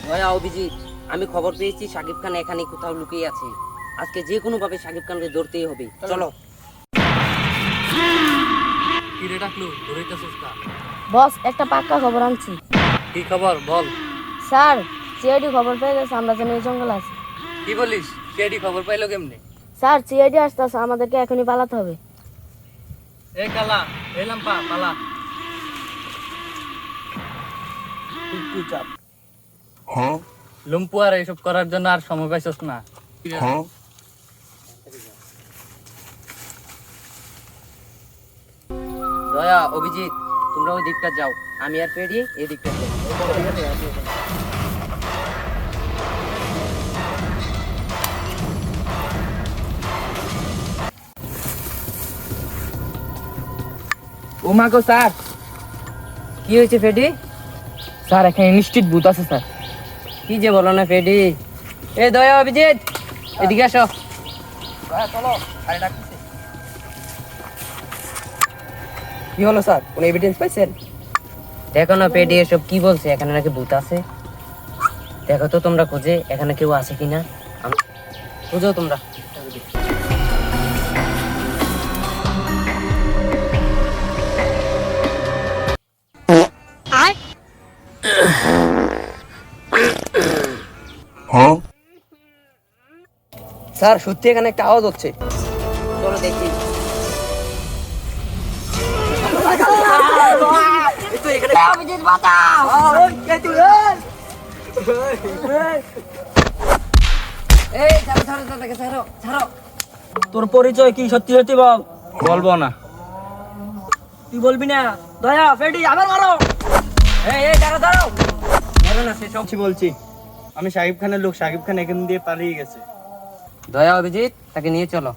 দয়া অভিজিৎ, আমি খবর পেয়েছি শাকিব খান এখানে কোথাও লুকিয়ে আছে। আজকে যে কোনো ভাবে শাকিব খানকে ধরতেই হবে। চলো। কি রে ডাকলু, ধরেইতেছিস না? বস, একটা পাক্কা খবর আনছি। কি খবর বল? স্যার, সিআইডি খবর পেয়ে গেছে আমরা যেন এই জঙ্গল আছি। কি বলিস? সিআইডি খবর পাইলো কেমনে? স্যার, সিআইডি আসতেছে, আমাদেরকে এখনই পালাতে হবে। এ কালা, এলাম পালা। লুম্পু আর এইসব করার জন্য আর সময় পাইছস না। দয়া অভিজিৎ, তোমরা ওই দিকটা যাও, আমি আর পেরিয়ে এই দিকটা যাই। ও মা গো স্যার, কি হয়েছে ফেডি? স্যার, এখানে নিশ্চিত ভূত আছে স্যার। কি যে বলো না ফেডি। এ দয়া অভিজিৎ, এদিকে আসো। চলো, আরে ডাকতেছে। কি হলো স্যার, কোনো এভিডেন্স পাইছেন? দেখো না পেডি, এসব কি বলছে, এখানে নাকি ভূত আছে। দেখো তো তোমরা খুঁজে এখানে কেউ আছে কিনা। খুঁজো তোমরা। স্যার, সত্যি এখানে একটা আওয়াজ হচ্ছে। চলো দেখি। এই ছাড়ো ছাড়ো তাকে, ছাড়ো ছাড়ো। তোর পরিচয় কি, সত্যি সত্যি বল। বলবো না। তুই বলবি না? দয়া, ফেডি, আবার মারো। এই এই দাঁড়াও দাঁড়াও, মেরো না সেসব। বলছি আমি শাকিব খানের লোক, শাকিব খান এখান দিয়ে পালিয়ে গেছে। দয়া অভিজিৎ, তাকে নিয়ে চলো।